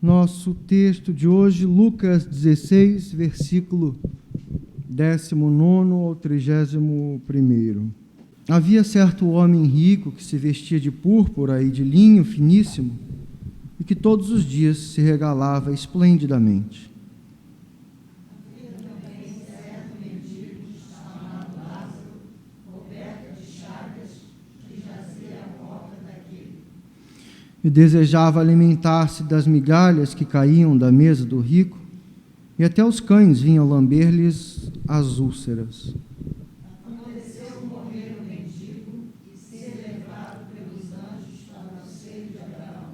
Nosso texto de hoje, Lucas 16, versículo 19 ao 31. Havia certo homem rico que se vestia de púrpura e de linho finíssimo e que todos os dias se regalava esplendidamente. Havia também certo mendigo chamado Lázaro, coberto de chagas, que jazia à porta daquele. E desejava alimentar-se das migalhas que caíam da mesa do rico, e até os cães vinham lamber-lhes as úlceras. Aconteceu morrer o mendigo e ser levado pelos anjos para o seio de Abraão.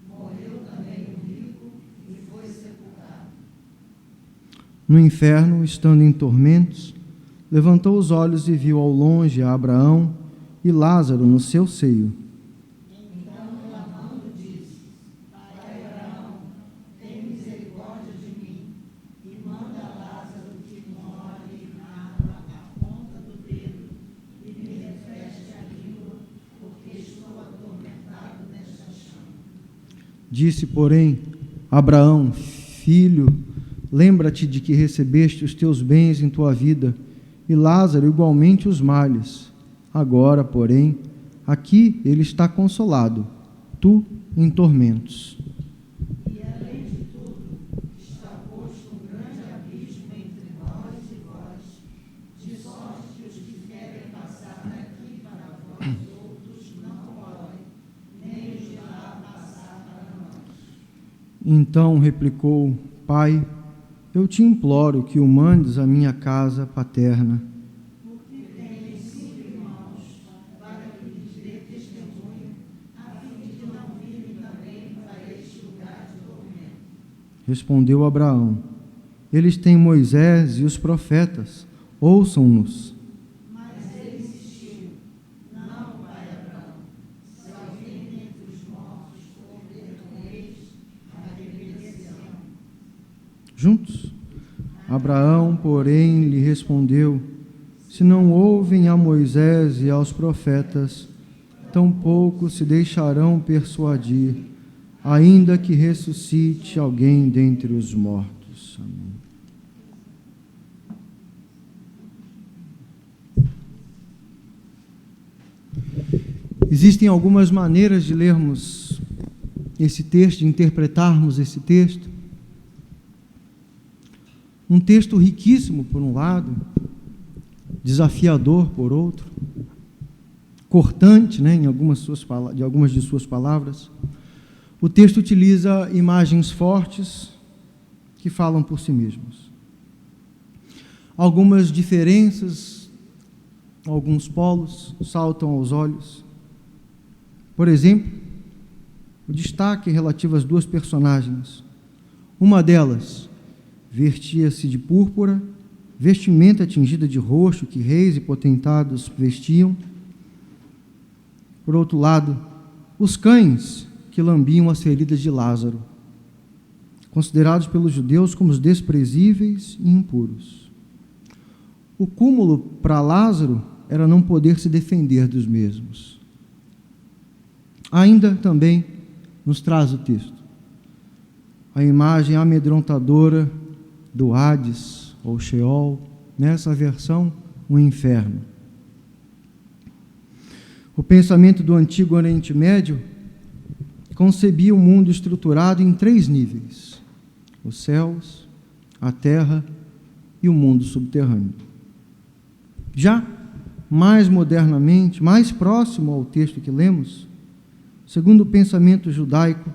Morreu também o rico e foi sepultado. No inferno, estando em tormentos, levantou os olhos e viu ao longe a Abraão e Lázaro no seu seio. Então, clamando, disse: Pai Abraão, tem misericórdia de mim e manda Lázaro que molhe na água a ponta do dedo e me refresque a língua, porque estou atormentado nesta chama. Disse, porém, Abraão: Filho, lembra-te de que recebeste os teus bens em tua vida, e Lázaro igualmente os males. Agora, porém, aqui ele está consolado, tu em tormentos. E além de tudo, está posto um grande abismo entre nós e vós, de sorte que os que querem passar daqui para vós outros não podem, nem os de lá passar para nós. Então replicou: Pai, eu te imploro que o mandes à minha casa paterna, Porque tenho 5 irmãos, para que lhes dê testemunho, a fim de que não virem também para este lugar de tormento. Respondeu Abraão: Eles têm Moisés e os profetas, ouçam-nos. Mas ele insistiu: Não, pai Abraão, se alguém dentre os mortos for ver com eles, arrepender-se-ão. Juntos? Abraão, porém, lhe respondeu: Se não ouvem a Moisés e aos profetas, tampouco se deixarão persuadir, ainda que ressuscite alguém dentre os mortos. Amém. Existem algumas maneiras de lermos esse texto, de interpretarmos esse texto. Um texto riquíssimo, por um lado, desafiador, por outro, cortante, né, de algumas de suas palavras. O texto utiliza imagens fortes que falam por si mesmos. Algumas diferenças, alguns polos saltam aos olhos. Por exemplo, o destaque relativo às duas personagens. Uma delas vestia-se de púrpura, vestimenta tingida de roxo que reis e potentados vestiam. Por outro lado, os cães que lambiam as feridas de Lázaro, considerados pelos judeus como os desprezíveis e impuros. O cúmulo para Lázaro era não poder se defender dos mesmos. Ainda também nos traz o texto a imagem amedrontadora do Hades, ou Sheol, nessa versão, o inferno. O pensamento do antigo Oriente Médio concebia o mundo estruturado em 3 níveis: os céus, a terra e o mundo subterrâneo. Já mais modernamente, mais próximo ao texto que lemos, segundo o pensamento judaico,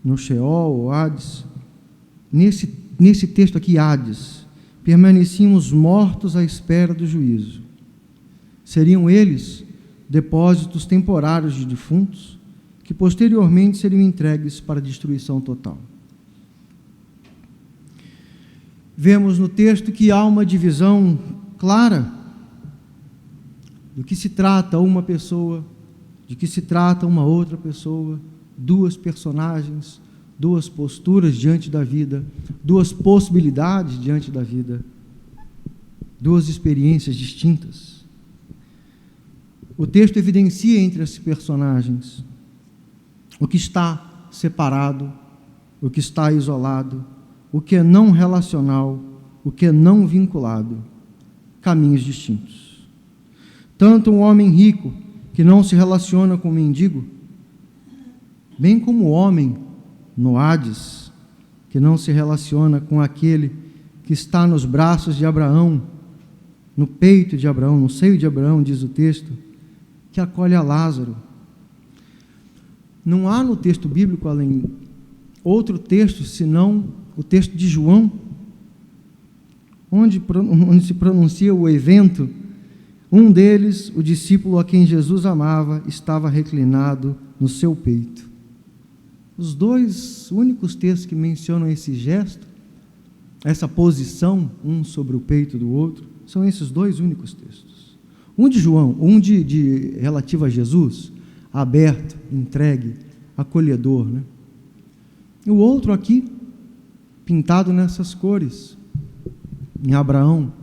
no Sheol, ou Hades, nesse texto aqui, Hades, permaneciam os mortos à espera do juízo. Seriam eles depósitos temporários de defuntos, que posteriormente seriam entregues para a destruição total. Vemos no texto que há uma divisão clara do que se trata uma pessoa, de que se trata uma outra pessoa, 2 personagens, 2 posturas diante da vida, 2 possibilidades diante da vida, 2 experiências distintas. O texto evidencia entre esses personagens o que está separado o que está isolado, o que é não relacional, o que é não vinculado, caminhos distintos. Tanto um homem rico que não se relaciona com o mendigo, bem como o homem no Hades, que não se relaciona com aquele que está nos braços de Abraão, no peito de Abraão, no seio de Abraão, diz o texto, que acolhe a Lázaro. Não há no texto bíblico, além outro texto, senão o texto de João, onde se pronuncia o evento. Um deles, o discípulo a quem Jesus amava, estava reclinado no seu peito. Os dois únicos textos que mencionam esse gesto, essa posição, um sobre o peito do outro, são esses dois únicos textos. Um de João, um de relativo a Jesus, aberto, entregue, acolhedor, né? E o outro aqui, pintado nessas cores, em Abraão,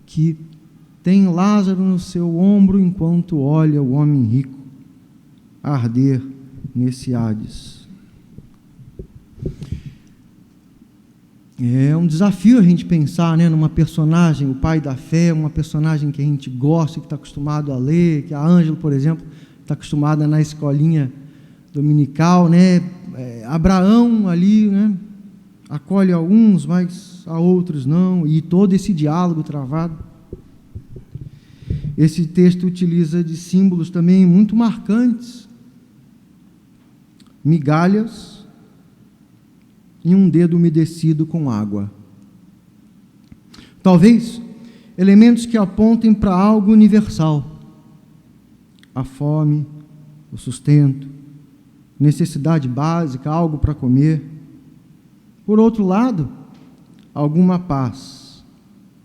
que tem Lázaro no seu ombro enquanto olha o homem rico arder nesse Hades. É um desafio a gente pensar, né, numa personagem, o pai da fé, uma personagem que a gente gosta, que está acostumado a ler, que a Ângela, por exemplo, está acostumada na escolinha dominical, né? Abraão ali, né, acolhe a uns, mas a outros não, e todo esse diálogo travado. Esse texto utiliza de símbolos também muito marcantes, migalhas e um dedo umedecido com água. Talvez elementos que apontem para algo universal: a fome, o sustento, necessidade básica, algo para comer. Por outro lado, alguma paz.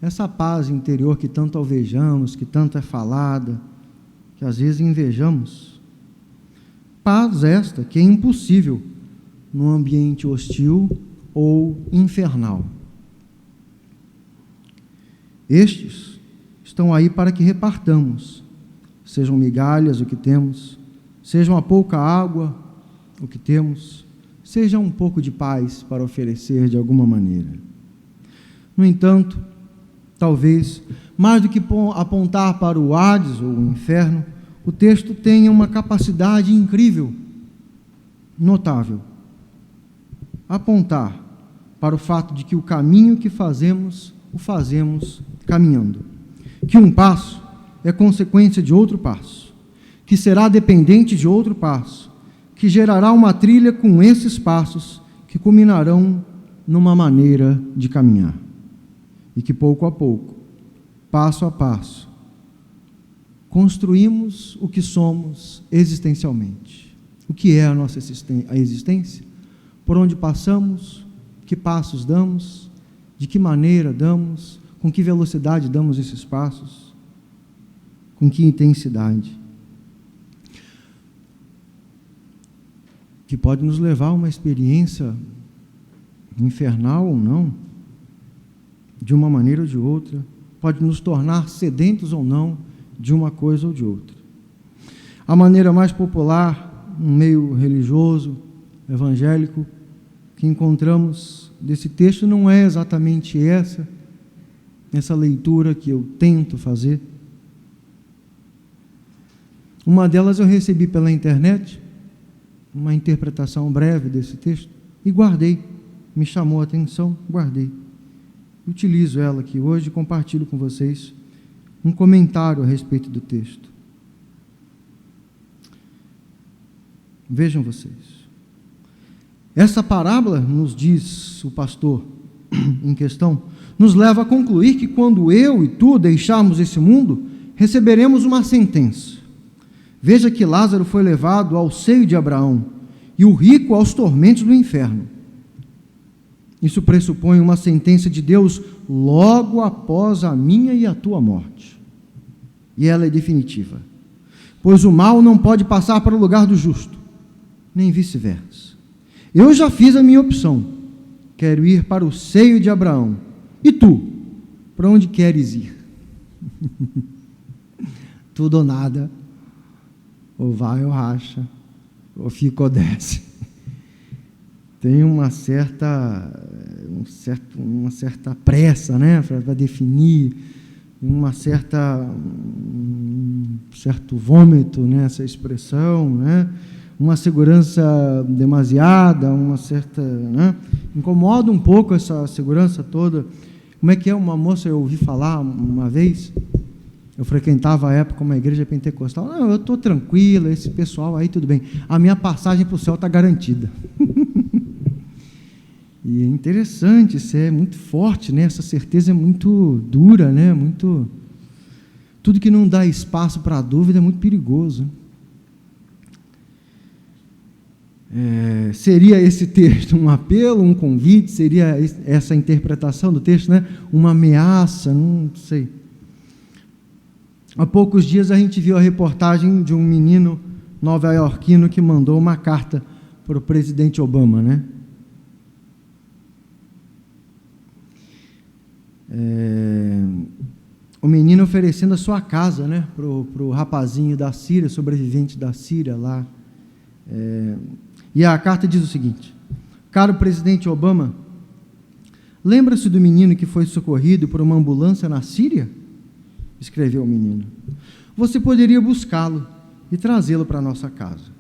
Essa paz interior que tanto alvejamos, que tanto é falada, que às vezes invejamos. Paz esta que é impossível num ambiente hostil ou infernal. Estes estão aí para que repartamos, sejam migalhas o que temos, sejam a pouca água o que temos, seja um pouco de paz para oferecer de alguma maneira. No entanto, talvez, mais do que apontar para o Hades ou o inferno, o texto tenha uma capacidade incrível, notável. Apontar para o fato de que o caminho que fazemos, o fazemos caminhando. Que um passo é consequência de outro passo, que será dependente de outro passo, que gerará uma trilha com esses passos que culminarão numa maneira de caminhar. E que pouco a pouco, passo a passo, construímos o que somos existencialmente. O que é a nossa existência? Por onde passamos? Que passos damos? De que maneira damos? Com que velocidade damos esses passos? Com que intensidade? Que pode nos levar a uma experiência infernal ou não, de uma maneira ou de outra, pode nos tornar sedentos ou não de uma coisa ou de outra. A maneira mais popular, no meio religioso, evangélico, que encontramos desse texto não é exatamente essa leitura que eu tento fazer. Uma delas eu recebi pela internet, uma interpretação breve desse texto, e guardei, me chamou a atenção, guardei. Utilizo ela aqui hoje e compartilho com vocês um comentário a respeito do texto. Vejam vocês. Essa parábola, nos diz o pastor em questão, nos leva a concluir que quando eu e tu deixarmos esse mundo, receberemos uma sentença. Veja que Lázaro foi levado ao seio de Abraão e o rico aos tormentos do inferno. Isso pressupõe uma sentença de Deus logo após a minha e a tua morte. E ela é definitiva. Pois o mal não pode passar para o lugar do justo, nem vice-versa. Eu já fiz a minha opção. Quero ir para o seio de Abraão. E tu? Para onde queres ir? Tudo ou nada. Ou vai ou racha. Ou fica ou desce. tem uma certa pressa, né, para definir, um certo vômito nessa expressão, né, uma segurança demasiada, uma certa, né, incomoda um pouco essa segurança toda. Como é que é? Uma moça, eu ouvi falar uma vez, eu frequentava a época uma igreja pentecostal, não, eu estou tranquila, esse pessoal aí tudo bem, a minha passagem para o céu está garantida. E é interessante, isso é muito forte, né? Essa certeza é muito dura, né? Tudo que não dá espaço para a dúvida é muito perigoso. Seria esse texto um apelo, um convite? Seria essa interpretação do texto, né? Uma ameaça? Não sei. Há poucos dias a gente viu a reportagem de um menino nova-iorquino que mandou uma carta para o presidente Obama, né? O menino oferecendo a sua casa, né, para o rapazinho da Síria, sobrevivente da Síria lá. E a carta diz o seguinte: caro presidente Obama, lembra-se do menino que foi socorrido por uma ambulância na Síria? Escreveu o menino. Você poderia buscá-lo e trazê-lo para a nossa casa.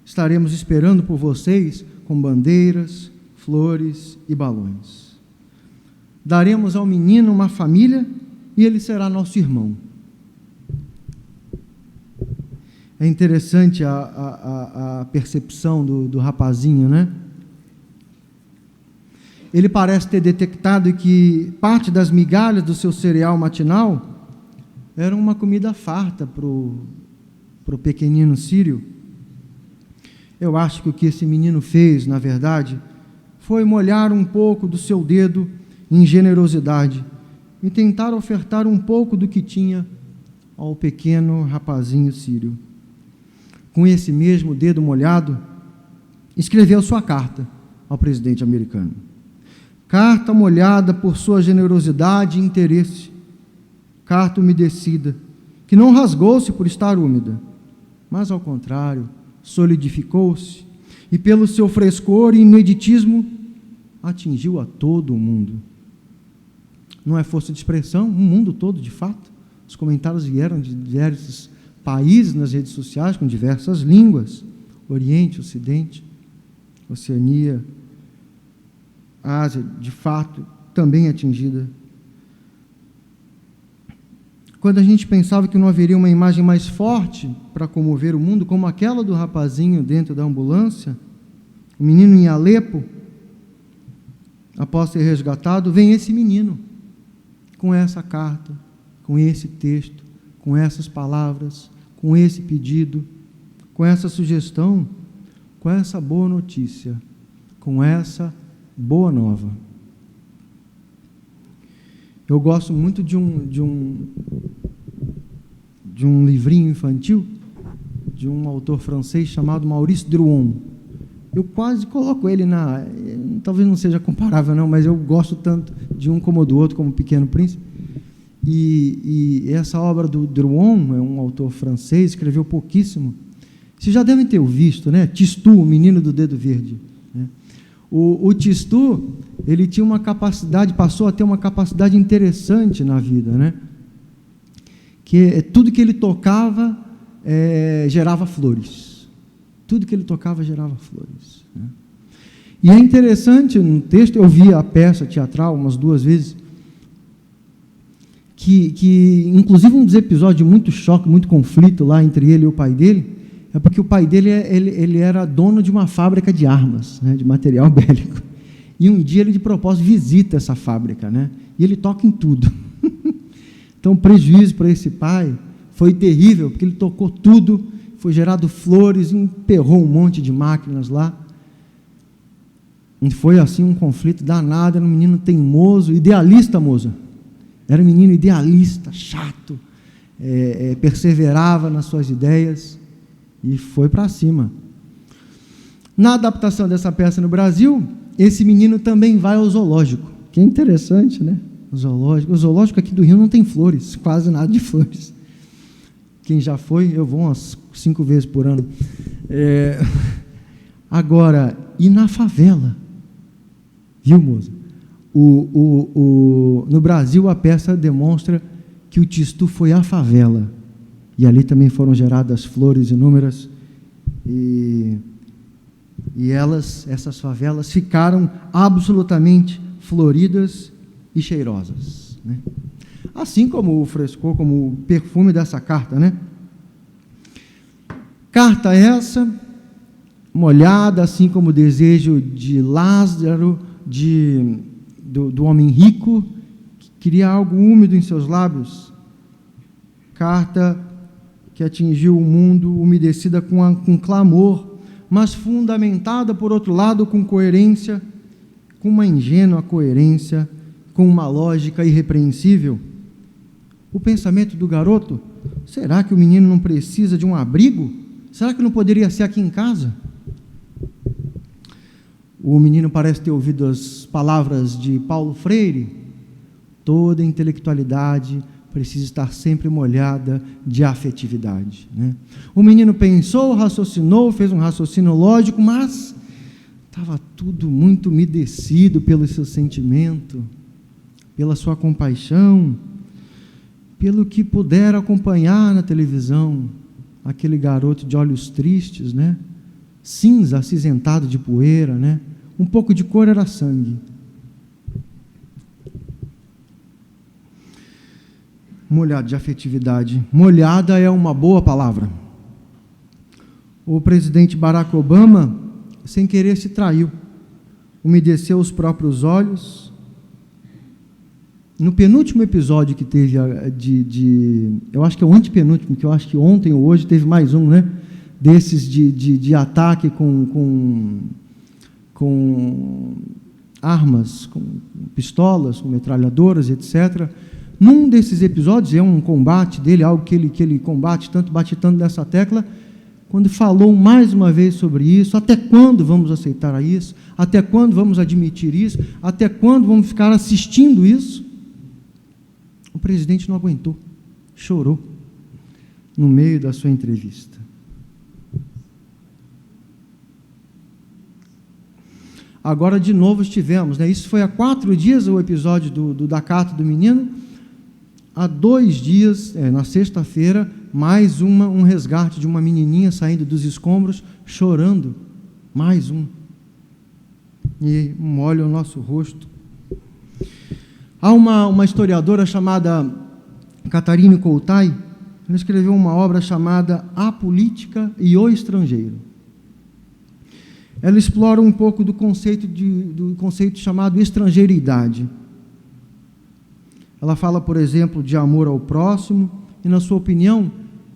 Estaremos esperando por vocês com bandeiras, flores e balões. Daremos ao menino uma família e ele será nosso irmão. É interessante a percepção do rapazinho, né? Ele parece ter detectado que parte das migalhas do seu cereal matinal era uma comida farta para o pequenino sírio. Eu acho que o que esse menino fez, na verdade, foi molhar um pouco do seu dedo em generosidade e tentar ofertar um pouco do que tinha ao pequeno rapazinho sírio. Com esse mesmo dedo molhado, escreveu sua carta ao presidente americano. Carta molhada por sua generosidade e interesse. Carta umedecida, que não rasgou-se por estar úmida, mas, ao contrário, solidificou-se e, pelo seu frescor e ineditismo, atingiu a todo o mundo. Não é força de expressão, o mundo todo, de fato. Os comentários vieram de diversos países nas redes sociais, com diversas línguas, Oriente, Ocidente, Oceania, Ásia, de fato, também atingida. Quando a gente pensava que não haveria uma imagem mais forte para comover o mundo, como aquela do rapazinho dentro da ambulância, o menino em Alepo, após ser resgatado, vem esse menino, com essa carta, com esse texto, com essas palavras, com esse pedido, com essa sugestão, com essa boa notícia, com essa boa nova. Eu gosto muito de um livrinho infantil, de um autor francês chamado Maurice Druon. Eu quase coloco ele talvez não seja comparável não, mas eu gosto tanto de um como do outro, como Pequeno Príncipe. E essa obra do Druon, é um autor francês, escreveu pouquíssimo. Vocês já devem ter visto, né? Tistou, o menino do dedo verde, né? O Tistou, ele tinha uma capacidade, passou a ter uma capacidade interessante na vida, né? Que tudo que ele tocava gerava flores. Tudo que ele tocava gerava flores, né? E é interessante, no texto, eu vi a peça teatral umas 2 vezes, que inclusive um dos episódios de muito choque, muito conflito lá entre ele e o pai dele, é porque o pai dele ele era dono de uma fábrica de armas, né, de material bélico. E um dia ele, de propósito, visita essa fábrica, né, e ele toca em tudo. Então, o prejuízo para esse pai foi terrível, porque ele tocou tudo, foi gerado flores, emperrou um monte de máquinas lá. E foi assim um conflito danado, era um menino teimoso, idealista, moça. Era um menino idealista, chato, perseverava nas suas ideias e foi para cima. Na adaptação dessa peça no Brasil, esse menino também vai ao zoológico, que é interessante, né? O zoológico aqui do Rio não tem flores, quase nada de flores. Quem já foi, eu vou umas 5 vezes por ano. Agora, e na favela? Viu, moça? No Brasil, a peça demonstra que o Tistu foi à favela. E ali também foram geradas flores inúmeras. E essas favelas, ficaram absolutamente floridas e cheirosas, né? Assim como o frescor, como o perfume dessa carta, né? Carta essa, molhada, assim como o desejo de Lázaro, do homem rico, que queria algo úmido em seus lábios. Carta que atingiu o mundo, umedecida com clamor, mas fundamentada, por outro lado, com coerência, com uma ingênua coerência, com uma lógica irrepreensível. O pensamento do garoto: será que o menino não precisa de um abrigo? Será que não poderia ser aqui em casa? O menino parece ter ouvido as palavras de Paulo Freire: toda intelectualidade precisa estar sempre molhada de afetividade, né? O menino pensou, raciocinou, fez um raciocínio lógico, mas estava tudo muito umedecido pelo seu sentimento, pela sua compaixão, pelo que pudera acompanhar na televisão, aquele garoto de olhos tristes, né? Cinza, acinzentado de poeira, né? Um pouco de cor era sangue. Molhado de afetividade. Molhada é uma boa palavra. O presidente Barack Obama, sem querer, se traiu. Umedeceu os próprios olhos. No penúltimo episódio que teve, eu acho que é o antepenúltimo, que eu acho que ontem ou hoje teve mais um, né? Desses de ataque com armas, com pistolas, com metralhadoras, etc. Num desses episódios, é um combate dele, algo que ele combate tanto, bate tanto nessa tecla, quando falou mais uma vez sobre isso: até quando vamos aceitar isso? Até quando vamos admitir isso? Até quando vamos ficar assistindo isso? O presidente não aguentou, chorou no meio da sua entrevista. Agora, de novo, estivemos, né? Isso foi há 4 dias o episódio da carta do menino. Há 2 dias, na sexta-feira, mais um resgate de uma menininha saindo dos escombros, chorando. Mais um. E molha o nosso rosto. Há uma historiadora chamada Catarina Coutai, ela escreveu uma obra chamada A Política e o Estrangeiro. Ela explora um pouco do conceito chamado estrangeiridade. Ela fala, por exemplo, de amor ao próximo e, na sua opinião,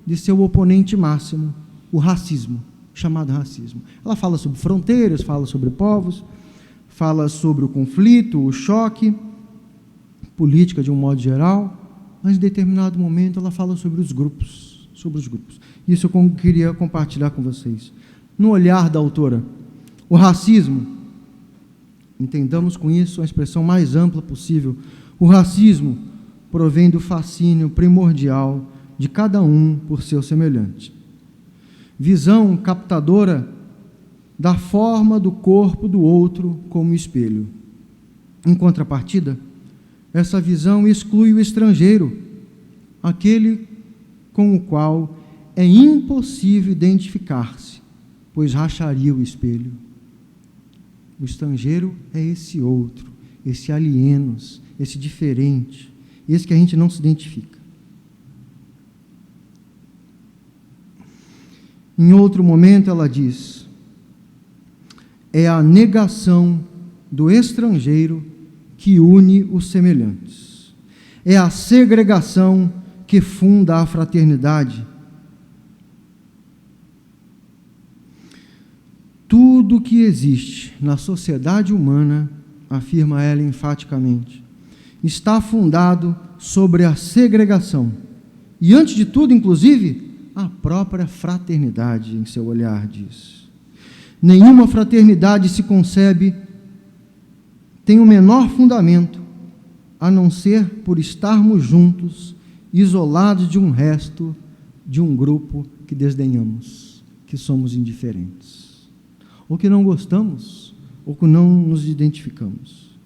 de seu oponente máximo, o racismo, chamado racismo. Ela fala sobre fronteiras, fala sobre povos, fala sobre o conflito, o choque, política de um modo geral, mas em determinado momento ela fala sobre os grupos. Isso eu queria compartilhar com vocês. No olhar da autora, o racismo, entendamos com isso a expressão mais ampla possível. O racismo provém do fascínio primordial de cada um por seu semelhante. Visão captadora da forma do corpo do outro como espelho. Em contrapartida, essa visão exclui o estrangeiro, aquele com o qual é impossível identificar-se, pois racharia o espelho. O estrangeiro é esse outro, esse alienos, esse diferente, esse que a gente não se identifica. Em outro momento ela diz: é a negação do estrangeiro que une os semelhantes. É a segregação que funda a fraternidade. Tudo que existe na sociedade humana, afirma ela enfaticamente, está fundado sobre a segregação. E, antes de tudo, inclusive, a própria fraternidade, em seu olhar, diz. Nenhuma fraternidade se concebe, tem o menor fundamento, a não ser por estarmos juntos, isolados de um resto, de um grupo que desdenhamos, que somos indiferentes. ou que não gostamos, ou que não nos identificamos.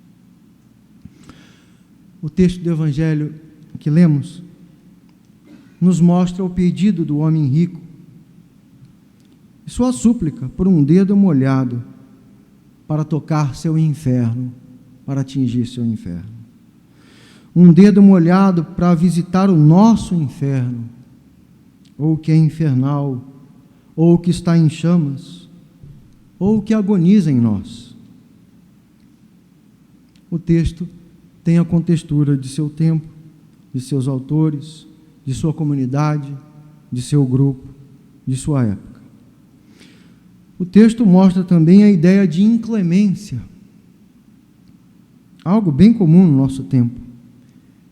O texto do Evangelho que lemos nos mostra o pedido do homem rico e sua súplica por um dedo molhado para tocar seu inferno, para atingir seu inferno. Um dedo molhado para visitar o nosso inferno, ou o que é infernal, ou o que está em chamas, ou o que agoniza em nós. O texto tem a contextura de seu tempo, de seus autores, de sua comunidade, de seu grupo, de sua época. O texto mostra também a ideia de inclemência, algo bem comum no nosso tempo.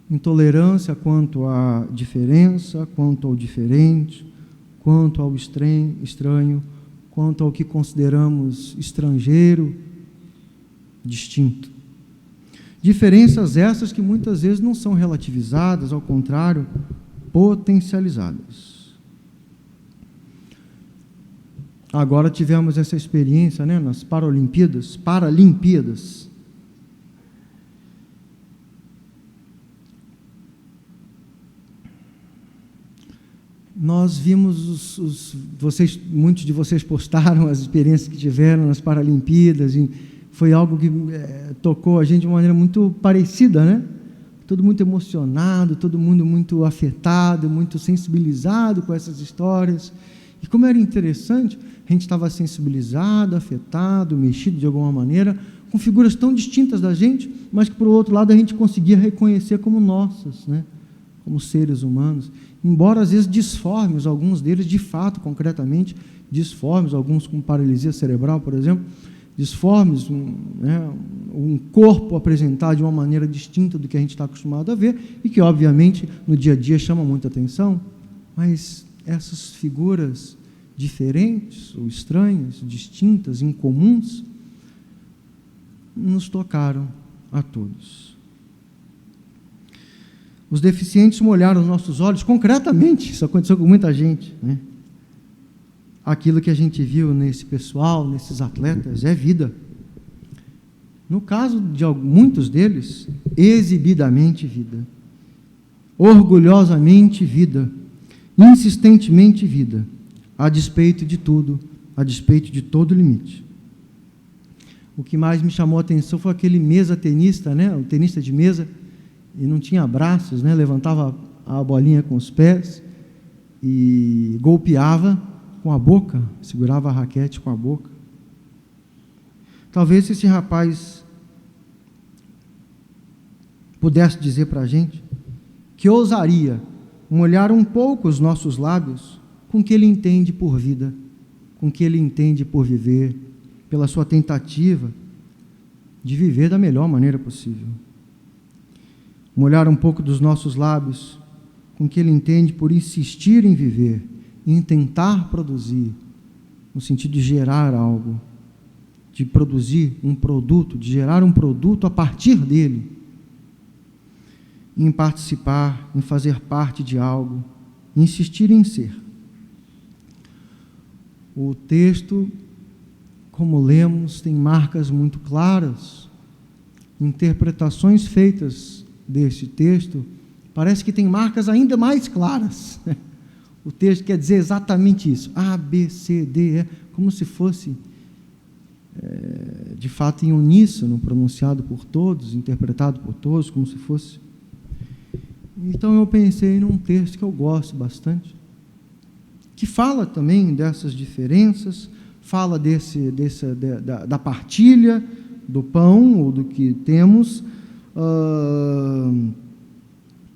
Intolerância quanto à diferença, quanto ao diferente, quanto ao estranho, quanto ao que consideramos estrangeiro, distinto. Diferenças essas que muitas vezes não são relativizadas, ao contrário, potencializadas. Agora tivemos essa experiência, né, nas Paralimpíadas. Nós vimos, muitos de vocês postaram as experiências que tiveram nas Paralimpíadas, e foi algo que tocou a gente de uma maneira muito parecida, né? Todo muito emocionado, todo mundo muito afetado, muito sensibilizado com essas histórias. E como era interessante, a gente estava sensibilizado, afetado, mexido de alguma maneira, com figuras tão distintas da gente, mas que, por outro lado, a gente conseguia reconhecer como nossas, né? Como seres humanos. Embora, às vezes, disformes, alguns deles, de fato, concretamente, disformes, alguns com paralisia cerebral, por exemplo, disformes, um corpo apresentado de uma maneira distinta do que a gente está acostumado a ver e que, obviamente, no dia a dia chama muita atenção, mas essas figuras diferentes ou estranhas, distintas, incomuns, nos tocaram a todos. Os deficientes molharam os nossos olhos, concretamente, isso aconteceu com muita gente, né? Aquilo que a gente viu nesse pessoal, nesses atletas, é vida. No caso de muitos deles, exibidamente vida, orgulhosamente vida, insistentemente vida, a despeito de tudo, a despeito de todo limite. O que mais me chamou a atenção foi aquele mesa-tenista, né? O tenista de mesa, e não tinha braços, né? Levantava a bolinha com os pés e golpeava com a boca, segurava a raquete com a boca. Talvez esse rapaz pudesse dizer para a gente que ousaria molhar um pouco os nossos lábios com o que ele entende por vida, com o que ele entende por viver, pela sua tentativa de viver da melhor maneira possível. Molhar um pouco dos nossos lábios com o que ele entende por insistir em viver, em tentar produzir, no sentido de gerar algo, de produzir um produto, de gerar um produto a partir dele, em participar, em fazer parte de algo, insistir em ser. O texto, como lemos, tem marcas muito claras, interpretações feitas deste texto, parece que tem marcas ainda mais claras. O texto quer dizer exatamente isso, A, B, C, D, E, como se fosse, de fato, em uníssono, pronunciado por todos, interpretado por todos, como se fosse. Então eu pensei num texto que eu gosto bastante, que fala também dessas diferenças, fala da partilha do pão, ou do que temos,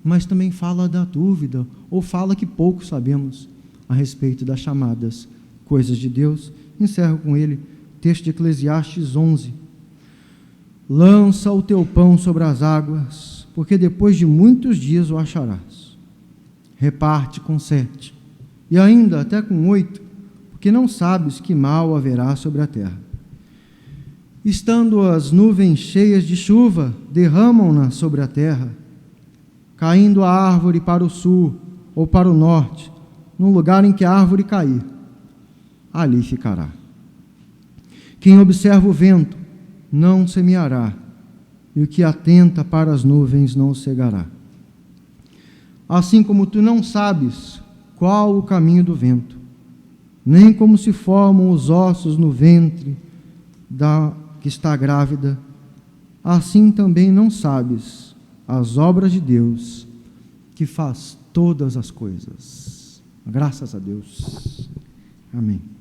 mas também fala da dúvida, ou fala que pouco sabemos a respeito das chamadas coisas de Deus. Encerro com ele, texto de Eclesiastes 11. Lança o teu pão sobre as águas, porque depois de muitos dias o acharás. Reparte com 7, e ainda até com 8, porque não sabes que mal haverá sobre a terra. Estando as nuvens cheias de chuva, derramam-na sobre a terra, caindo a árvore para o sul ou para o norte, no lugar em que a árvore cair, ali ficará. Quem observa o vento não semeará, e o que atenta para as nuvens não cegará. Assim como tu não sabes qual o caminho do vento, nem como se formam os ossos no ventre da que está grávida, assim também não sabes as obras de Deus, que faz todas as coisas. Graças a Deus. Amém.